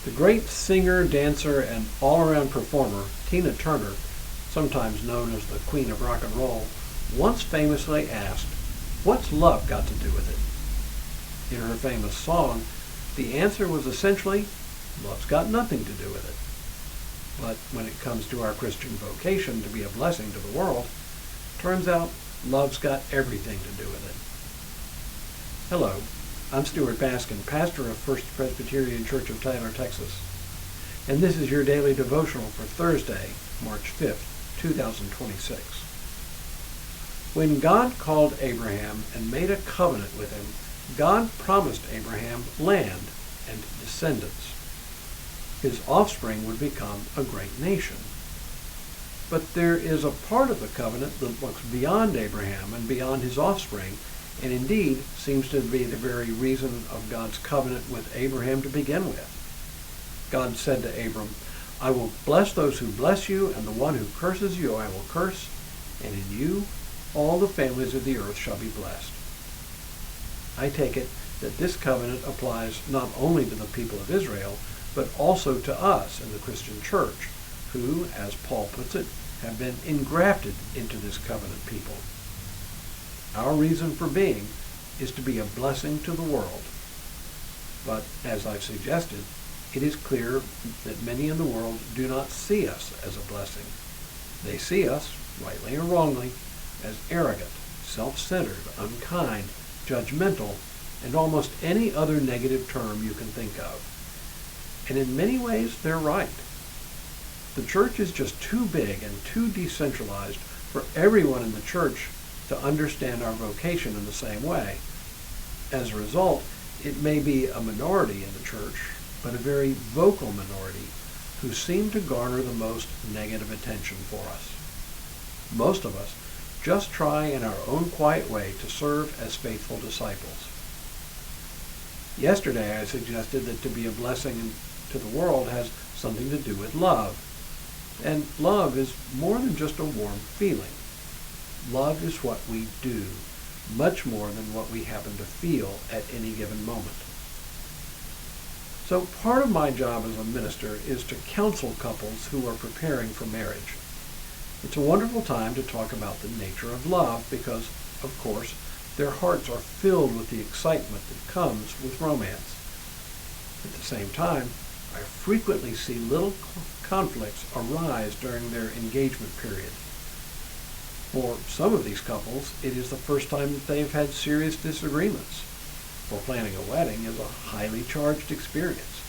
The great singer, dancer, and all-around performer, Tina Turner, sometimes known as the Queen of Rock and Roll, once famously asked, "What's love got to do with it?" In her famous song, the answer was essentially, love's got nothing to do with it. But when it comes to our Christian vocation to be a blessing to the world, turns out love's got everything to do with it. Hello, I'm Stuart Baskin, pastor of First Presbyterian Church of Tyler, Texas, and this is your daily devotional for Thursday, March 5th, 2026. When God called Abraham and made a covenant with him, God promised Abraham land and descendants. His offspring would become a great nation. But there is a part of the covenant that looks beyond Abraham and beyond his offspring, and indeed seems to be the very reason of God's covenant with Abraham to begin with. God said to Abram, "I will bless those who bless you, and the one who curses you I will curse, and in you all the families of the earth shall be blessed." I take it that this covenant applies not only to the people of Israel, but also to us in the Christian church, who, as Paul puts it, have been engrafted into this covenant people. Our reason for being is to be a blessing to the world. But, as I've suggested, it is clear that many in the world do not see us as a blessing. They see us, rightly or wrongly, as arrogant, self-centered, unkind, judgmental, and almost any other negative term you can think of. And in many ways, they're right. The church is just too big and too decentralized for everyone in the church to understand our vocation in the same way. As a result, it may be a minority in the church, but a very vocal minority who seem to garner the most negative attention for us. Most of us just try in our own quiet way to serve as faithful disciples. Yesterday I suggested that to be a blessing to the world has something to do with love. And love is more than just a warm feeling. Love is what we do, much more than what we happen to feel at any given moment. So part of my job as a minister is to counsel couples who are preparing for marriage. It's a wonderful time to talk about the nature of love because, of course, their hearts are filled with the excitement that comes with romance. At the same time, I frequently see little conflicts arise during their engagement period. For some of these couples, it is the first time that they've had serious disagreements. For planning a wedding is a highly charged experience.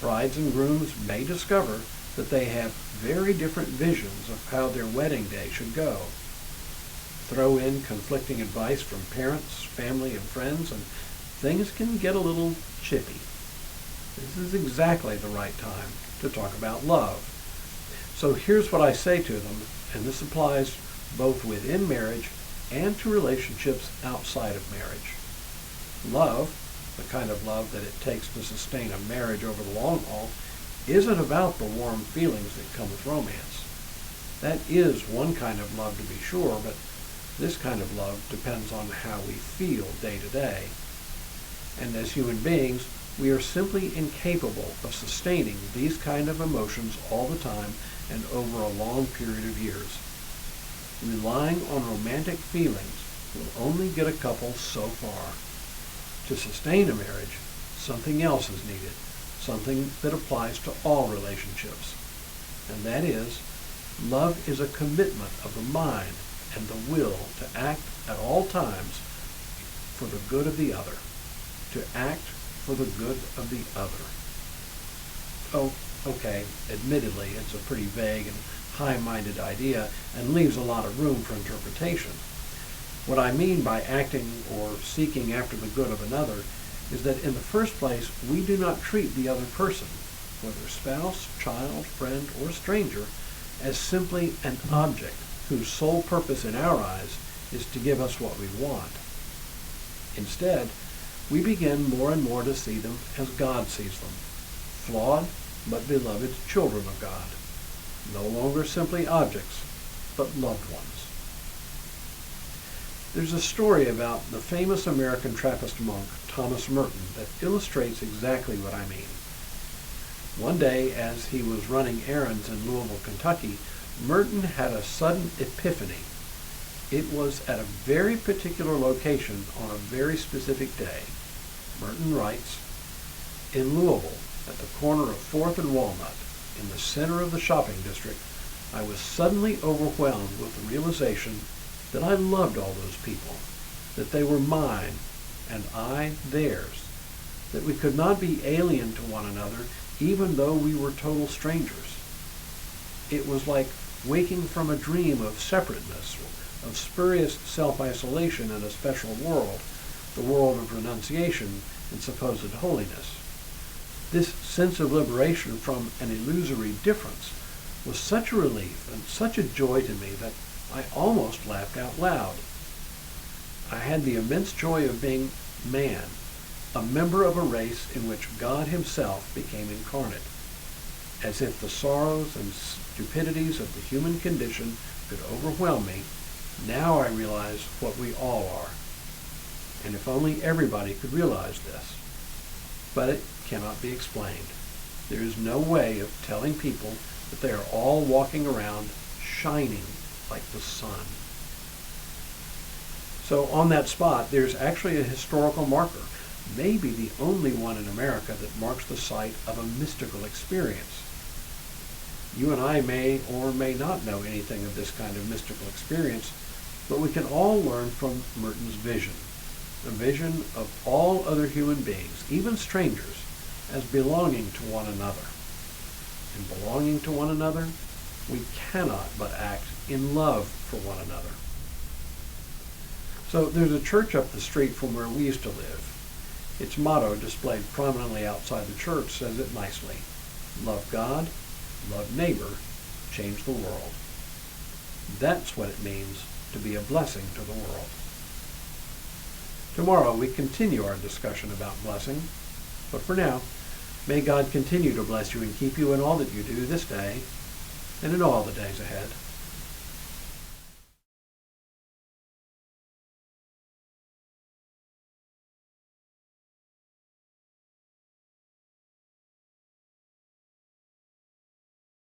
Brides and grooms may discover that they have very different visions of how their wedding day should go. Throw in conflicting advice from parents, family, and friends, and things can get a little chippy. This is exactly the right time to talk about love. So here's what I say to them, and this applies both within marriage and to relationships outside of marriage. Love, the kind of love that it takes to sustain a marriage over the long haul, isn't about the warm feelings that come with romance. That is one kind of love to be sure, but this kind of love depends on how we feel day to day. And as human beings, we are simply incapable of sustaining these kind of emotions all the time and over a long period of years. Relying on romantic feelings will only get a couple so far. To sustain a marriage, something else is needed, something that applies to all relationships. And that is, love is a commitment of the mind and the will to act at all times for the good of the other. To act for the good of the other. Oh, okay, admittedly, it's a pretty vague and high-minded idea and leaves a lot of room for interpretation. What I mean by acting or seeking after the good of another is that in the first place, we do not treat the other person, whether spouse, child, friend, or stranger, as simply an object whose sole purpose in our eyes is to give us what we want. Instead, we begin more and more to see them as God sees them, flawed but beloved children of God, no longer simply objects, but loved ones. There's a story about the famous American Trappist monk Thomas Merton that illustrates exactly what I mean. One day, as he was running errands in Louisville, Kentucky, Merton had a sudden epiphany. It was at a very particular location on a very specific day. Merton writes, "In Louisville, at the corner of 4th and Walnut, in the center of the shopping district, I was suddenly overwhelmed with the realization that I loved all those people, that they were mine and I theirs, that we could not be alien to one another even though we were total strangers. It was like waking from a dream of separateness, of spurious self-isolation in a special world, the world of renunciation and supposed holiness. This sense of liberation from an illusory difference was such a relief and such a joy to me that I almost laughed out loud. I had the immense joy of being man, a member of a race in which God himself became incarnate. As if the sorrows and stupidities of the human condition could overwhelm me, now I realize what we all are. And if only everybody could realize this. But it cannot be explained. There is no way of telling people that they are all walking around shining like the sun." So on that spot, there's actually a historical marker, maybe the only one in America that marks the site of a mystical experience. You and I may or may not know anything of this kind of mystical experience, but we can all learn from Merton's vision, a vision of all other human beings, even strangers, as belonging to one another. In belonging to one another, we cannot but act in love for one another. So there's a church up the street from where we used to live. Its motto, displayed prominently outside the church, says it nicely: "Love God, love neighbor, change the world." That's what it means to be a blessing to the world. Tomorrow we continue our discussion about blessing, but for now, may God continue to bless you and keep you in all that you do this day and in all the days ahead.